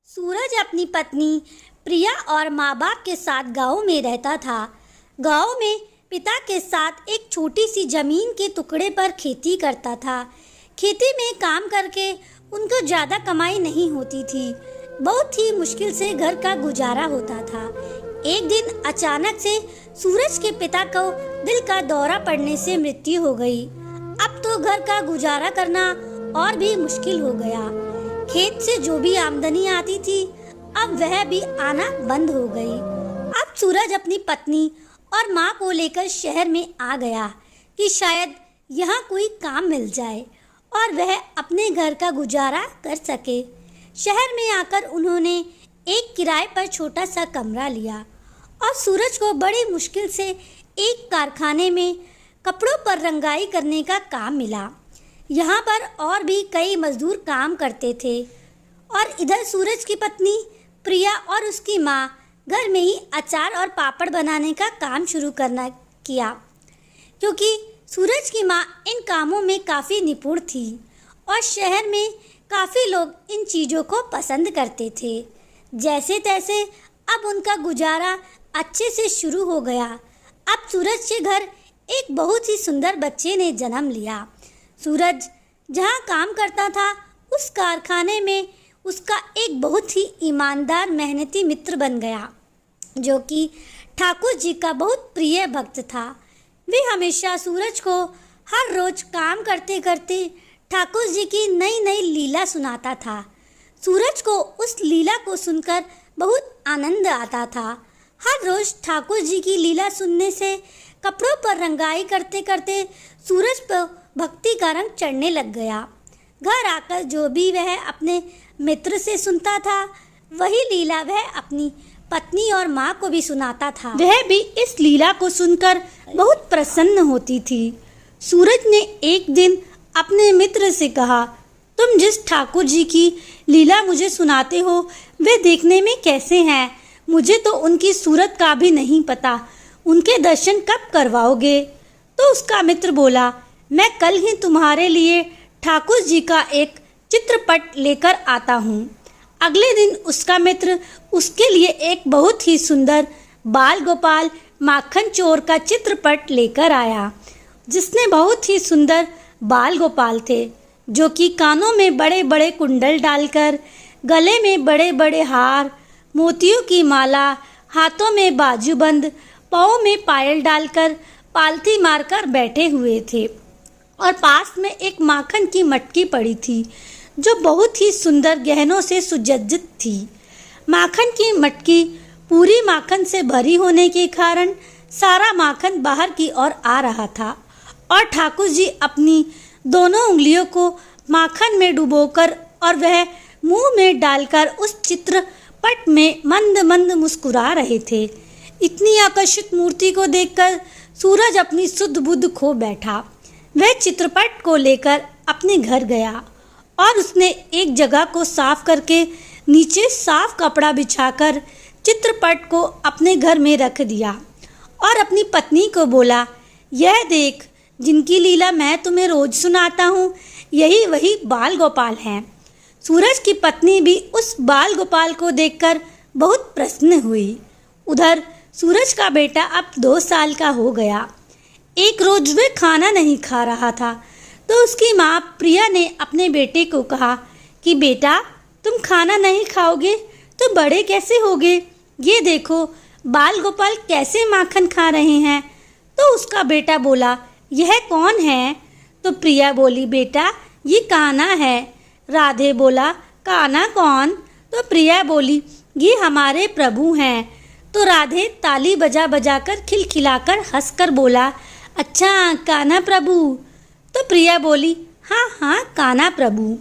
सूरज अपनी पत्नी प्रिया और माँ बाप के साथ गांव में रहता था। गांव में पिता के साथ एक छोटी सी जमीन के टुकड़े पर खेती करता था। खेती में काम करके उनको ज़्यादा कमाई नहीं होती थी। बहुत ही मुश्किल से घर का गुजारा होता था। एक दिन अचानक से सूरज के पिता को दिल का दौरा पड़ने से मृत्यु हो गई। अब तो घर का गुजारा करना और भी मुश्किल हो गया। खेत से जो भी आमदनी आती थी अब वह भी आना बंद हो गई। अब सूरज अपनी पत्नी और माँ को लेकर शहर में आ गया कि शायद यहाँ कोई काम मिल जाए और वह अपने घर का गुजारा कर सके। शहर में आकर उन्होंने एक किराए पर छोटा सा कमरा लिया और सूरज को बड़ी मुश्किल से एक कारखाने में कपड़ों पर रंगाई करने का काम मिला। यहाँ पर और भी कई मजदूर काम करते थे और इधर सूरज की पत्नी प्रिया और उसकी माँ घर में ही अचार और पापड़ बनाने का काम शुरू करना किया, क्योंकि सूरज की माँ इन कामों में काफ़ी निपुण थी और शहर में काफ़ी लोग इन चीज़ों को पसंद करते थे। जैसे तैसे अब उनका गुजारा अच्छे से शुरू हो गया। अब सूरज के घर एक बहुत ही सुंदर बच्चे ने जन्म लिया। सूरज जहाँ काम करता था उस कारखाने में उसका एक बहुत ही ईमानदार मेहनती मित्र बन गया, जो कि ठाकुर जी का बहुत प्रिय भक्त था। वे हमेशा सूरज को हर रोज काम करते करते ठाकुर जी की नई नई लीला सुनाता था। सूरज को उस लीला को सुनकर बहुत आनंद आता था। हर रोज ठाकुर जी की लीला सुनने से कपड़ों पर रंगाई करते करते सूरज पर भक्ति का रंग चढ़ने लग गया। घर आकर जो भी वह अपने मित्र से सुनता था वही लीला वह अपनी पत्नी और माँ को भी सुनाता था। वह भी इस लीला को सुनकर बहुत प्रसन्न होती थी। सूरज ने एक दिन अपने मित्र से कहा, तुम जिस ठाकुर जी की लीला मुझे सुनाते हो वे देखने में कैसे हैं? मुझे तो उनकी सूरत का भी नहीं पता। उनके दर्शन कब करवाओगे? तो उसका मित्र बोला, मैं कल ही तुम्हारे लिए ठाकुर जी का एक चित्रपट लेकर आता हूँ। अगले दिन उसका मित्र उसके लिए एक बहुत ही सुंदर बाल गोपाल माखन चोर का चित्रपट लेकर आया, जिसने बहुत ही सुंदर बाल गोपाल थे, जो कि कानों में बड़े बड़े कुंडल डालकर, गले में बड़े बड़े हार, मोतियों की माला, हाथों में बाजूबंद, पाँव में पायल डालकर पालथी मारकर बैठे हुए थे और पास में एक माखन की मटकी पड़ी थी, जो बहुत ही सुंदर गहनों से सुसज्जित थी। माखन की मटकी पूरी माखन से भरी होने के कारण सारा माखन बाहर की ओर आ रहा था और ठाकुर जी अपनी दोनों उंगलियों को माखन में डुबोकर और वह मुंह में डालकर उस चित्रपट में मंद मंद मुस्कुरा रहे थे। इतनी आकर्षित मूर्ति को देखकर सूरज अपनी सुध बुध खो बैठा। वह चित्रपट को लेकर अपने घर गया और उसने एक जगह को साफ करके नीचे साफ कपड़ा बिछाकर चित्रपट को अपने घर में रख दिया और अपनी पत्नी को बोला, यह देख, जिनकी लीला मैं तुम्हें रोज सुनाता हूँ यही वही बाल गोपाल हैं। सूरज की पत्नी भी उस बाल गोपाल को देखकर बहुत प्रसन्न हुई। उधर सूरज का बेटा अब 2 साल का हो गया। एक रोज वह खाना नहीं खा रहा था, तो उसकी माँ प्रिया ने अपने बेटे को कहा कि बेटा, तुम खाना नहीं खाओगे तो बड़े कैसे होगे? ये देखो बाल गोपाल कैसे माखन खा रहे हैं। तो उसका बेटा बोला, यह कौन है? तो प्रिया बोली, बेटा ये कान्हा है। राधे बोला, कान्हा कौन? तो प्रिया बोली, ये हमारे प्रभु हैं। तो राधे ताली बजा बजाकर खिलखिलाकर हंसकर बोला, अच्छा कान्हा प्रभु। तो प्रिया बोली, हाँ हाँ कान्हा प्रभु।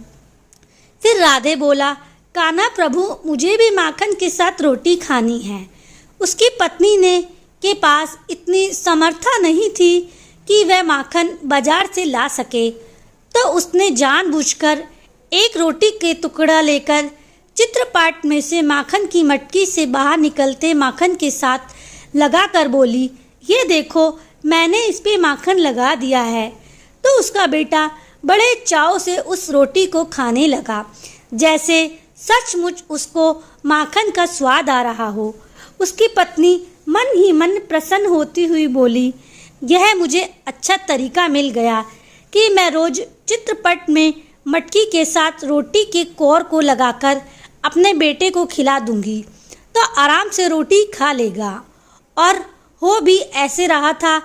फिर राधे बोला, कान्हा प्रभु मुझे भी माखन के साथ रोटी खानी है। उसकी पत्नी ने के पास इतनी समर्था नहीं थी कि वह माखन बाजार से ला सके, तो उसने जानबूझकर एक रोटी के टुकड़ा लेकर चित्रपट में से माखन की मटकी से बाहर निकलते माखन के साथ लगाकर बोली, ये देखो मैंने इस पे माखन लगा दिया है। तो उसका बेटा बड़े चाव से उस रोटी को खाने लगा। जैसे सचमुच उसको माखन का स्वाद आ रहा हो। उसकी पत्नी मन ही मन प्रसन्न होती हुई बोली, यह मुझे अच्छा तरीका मिल गया कि मैं रोज चित्रपट में मटकी के साथ रोटी के कोर को लगाकर अपने बेटे को खिला दूंगी तो आराम से रोटी खा लेगा। और हो भी ऐसे रहा था।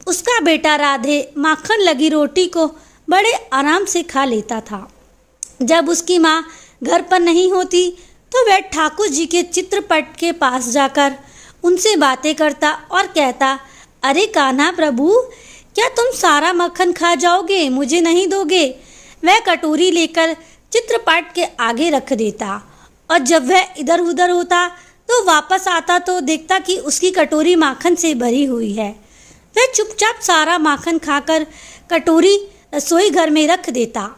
उसका बेटा राधे माखन लगी रोटी को बड़े आराम से खा लेता था। जब उसकी माँ घर पर नहीं होती तो वह ठाकुर जी के चित्रपट के पास जाकर उनसे बातें करता और कहता, अरे कान्हा प्रभु, क्या तुम सारा मक्खन खा जाओगे, मुझे नहीं दोगे? वह कटोरी लेकर चित्रपट के आगे रख देता और जब वह इधर उधर होता तो वापस आता तो देखता कि उसकी कटोरी माखन से भरी हुई है। वह चुपचाप सारा माखन खाकर कटोरी रसोई घर में रख देता।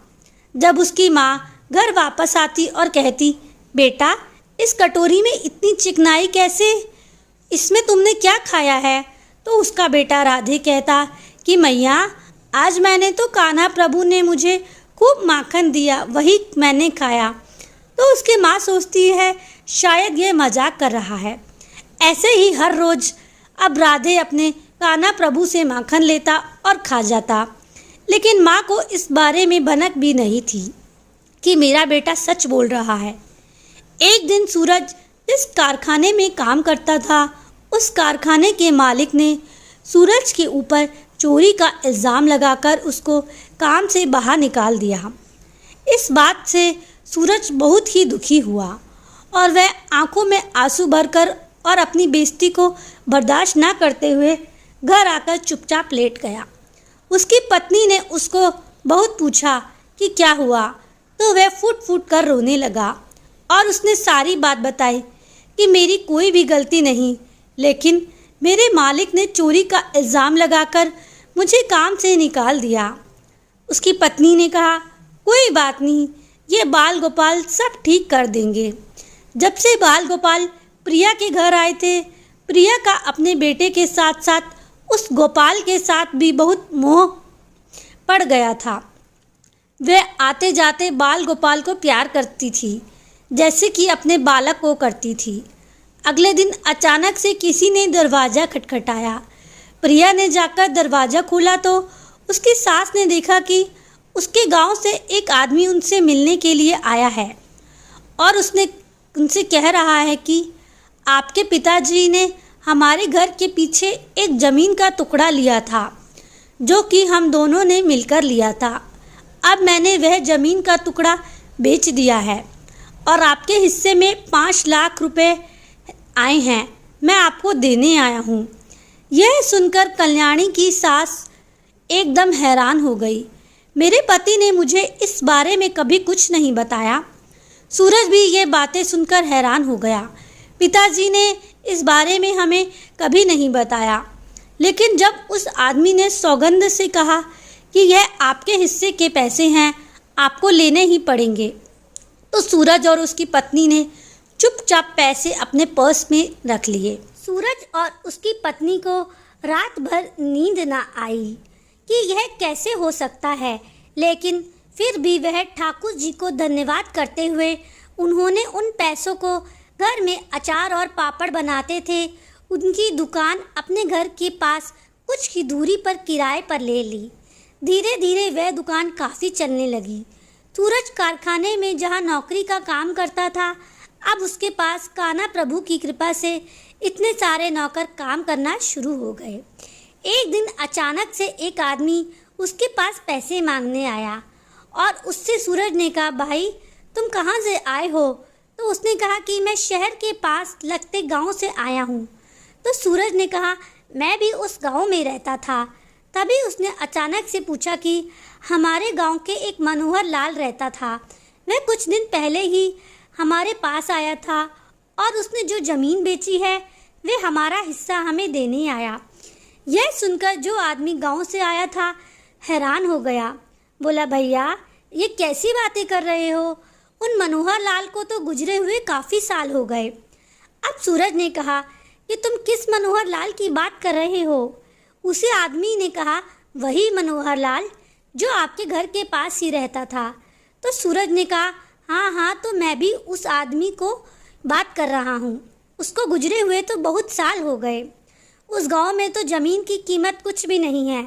जब उसकी माँ घर वापस आती और कहती, बेटा, इस कटोरी में इतनी चिकनाई कैसे? इसमें तुमने क्या खाया है? तो उसका बेटा राधे कहता कि मैया, आज मैंने तो कान्हा प्रभु ने मुझे खूब माखन दिया, वही मैंने खाया। तो उसकी माँ सोचती है शायद ये मजाक कर रहा है। ऐसे ही हर रोज अब राधे अपने कान्हा प्रभु से माखन लेता और खा जाता। लेकिन माँ को इस बारे में भनक भी नहीं थी कि मेरा बेटा सच बोल रहा है। एक दिन सूरज जिस कारखाने में काम करता था, उस कारखाने के मालिक ने सूरज के ऊपर चोरी का इल्ज़ाम लगाकर उसको काम से बाहर निकाल दिया। इस बात से सूरज बहुत ही दुखी हुआ और वह आंखों में आंसू भरकर और अपनी बेइज्जती को बर्दाश्त न करते हुए घर आकर चुपचाप लेट गया। उसकी पत्नी ने उसको बहुत पूछा कि क्या हुआ, तो वह फूट फूट कर रोने लगा और उसने सारी बात बताई कि मेरी कोई भी गलती नहीं, लेकिन मेरे मालिक ने चोरी का इल्ज़ाम लगाकर मुझे काम से निकाल दिया। उसकी पत्नी ने कहा, कोई बात नहीं, ये बाल गोपाल सब ठीक कर देंगे। जब से बाल गोपाल प्रिया के घर आए थे, प्रिया का अपने बेटे के साथ साथ उस गोपाल के साथ भी बहुत मोह पड़ गया था। वह आते जाते बाल गोपाल को प्यार करती थी, जैसे कि अपने बालक को करती थी। अगले दिन अचानक से किसी ने दरवाज़ा खटखटाया। प्रिया ने जाकर दरवाज़ा खोला तो उसकी सास ने देखा कि उसके गांव से एक आदमी उनसे मिलने के लिए आया है और उसने उनसे कह रहा है कि आपके पिताजी ने हमारे घर के पीछे एक ज़मीन का टुकड़ा लिया था, जो कि हम दोनों ने मिलकर लिया था। अब मैंने वह ज़मीन का टुकड़ा बेच दिया है और आपके हिस्से में 5 लाख रुपए आए हैं, मैं आपको देने आया हूँ। यह सुनकर कल्याणी की सास एकदम हैरान हो गई। मेरे पति ने मुझे इस बारे में कभी कुछ नहीं बताया। सूरज भी ये बातें सुनकर हैरान हो गया। पिताजी ने इस बारे में हमें कभी नहीं बताया, लेकिन जब उस आदमी ने सौगंध से कहा कि यह आपके हिस्से के पैसे हैं, आपको लेने ही पड़ेंगे, तो सूरज और उसकी पत्नी ने चुपचाप पैसे अपने पर्स में रख लिए। सूरज और उसकी पत्नी को रात भर नींद न आई कि यह कैसे हो सकता है, लेकिन फिर भी वह ठाकुर जी को धन्यवाद करते हुए उन्होंने उन पैसों को घर में अचार और पापड़ बनाते थे, उनकी दुकान अपने घर के पास कुछ ही दूरी पर किराए पर ले ली। धीरे धीरे वह दुकान काफ़ी चलने लगी। सूरज कारखाने में जहां नौकरी का काम करता था, अब उसके पास कान्हा प्रभु की कृपा से इतने सारे नौकर काम करना शुरू हो गए। एक दिन अचानक से एक आदमी उसके पास पैसे मांगने आया और उससे सूरज ने कहा, भाई तुम कहाँ से आए हो? तो उसने कहा कि मैं शहर के पास लगते गांव से आया हूँ। तो सूरज ने कहा, मैं भी उस गांव में रहता था। तभी उसने अचानक से पूछा कि हमारे गांव के एक मनोहर लाल रहता था, वह कुछ दिन पहले ही हमारे पास आया था और उसने जो ज़मीन बेची है वह हमारा हिस्सा हमें देने आया। यह सुनकर जो आदमी गांव से आया था हैरान हो गया। बोला, भैया ये कैसी बातें कर रहे हो? उन मनोहर लाल को तो गुजरे हुए काफ़ी साल हो गए। अब सूरज ने कहा कि तुम किस मनोहर लाल की बात कर रहे हो? उसी आदमी ने कहा, वही मनोहर लाल जो आपके घर के पास ही रहता था। तो सूरज ने कहा, हाँ हाँ, तो मैं भी उस आदमी को बात कर रहा हूँ। उसको गुजरे हुए तो बहुत साल हो गए। उस गांव में तो ज़मीन की कीमत कुछ भी नहीं है।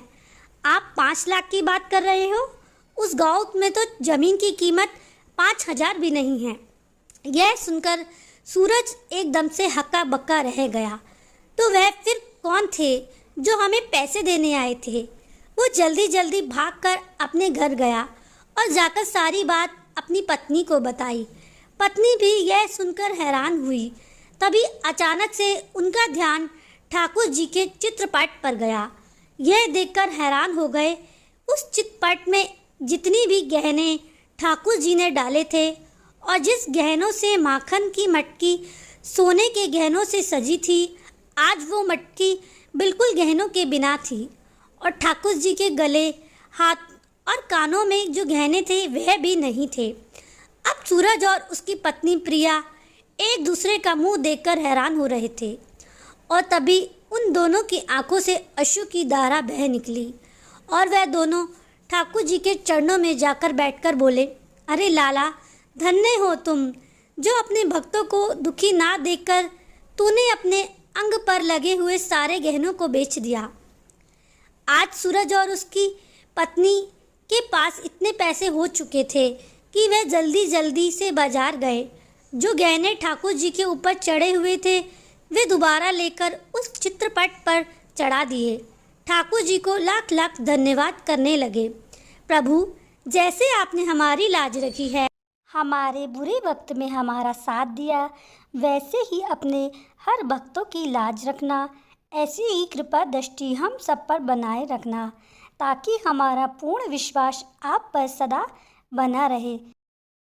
आप 5 लाख की बात कर रहे हो? उस गांव में तो ज़मीन की कीमत 5,000 भी नहीं है। यह सुनकर सूरज एकदम से हक्का बक्का रह गया। तो वह फिर कौन थे जो हमें पैसे देने आए थे? वो जल्दी जल्दी भागकर अपने घर गया और जाकर सारी बात अपनी पत्नी को बताई। पत्नी भी यह सुनकर हैरान हुई। तभी अचानक से उनका ध्यान ठाकुर जी के चित्रपट पर गया। यह देखकर हैरान हो गए। उस चित्रपट में जितनी भी गहने ठाकुर जी ने डाले थे और जिस गहनों से माखन की मटकी सोने के गहनों से सजी थी, आज वो मटकी बिल्कुल गहनों के बिना थी और ठाकुर जी के गले, हाथ और कानों में जो गहने थे वह भी नहीं थे। अब सूरज और उसकी पत्नी प्रिया एक दूसरे का मुंह देखकर हैरान हो रहे थे और तभी उन दोनों की आंखों से अश्रु की धारा बह निकली और वह दोनों ठाकुर जी के चरणों में जाकर बैठकर बोले, अरे लाला, धन्य हो तुम जो अपने भक्तों को दुखी ना देखकर तूने अपने अंग पर लगे हुए सारे गहनों को बेच दिया। आज सूरज और उसकी पत्नी के पास इतने पैसे हो चुके थे कि वह जल्दी जल्दी से बाजार गए। जो गहने ठाकुर जी के ऊपर चढ़े हुए थे वे दोबारा लेकर उस चित्रपट पर चढ़ा दिए। ठाकुर जी को लाख लाख धन्यवाद करने लगे। प्रभु, जैसे आपने हमारी लाज रखी है, हमारे बुरे वक्त में हमारा साथ दिया, वैसे ही अपने हर भक्तों की लाज रखना। ऐसी ही कृपा दृष्टि हम सब पर बनाए रखना ताकि हमारा पूर्ण विश्वास आप पर सदा बना रहे।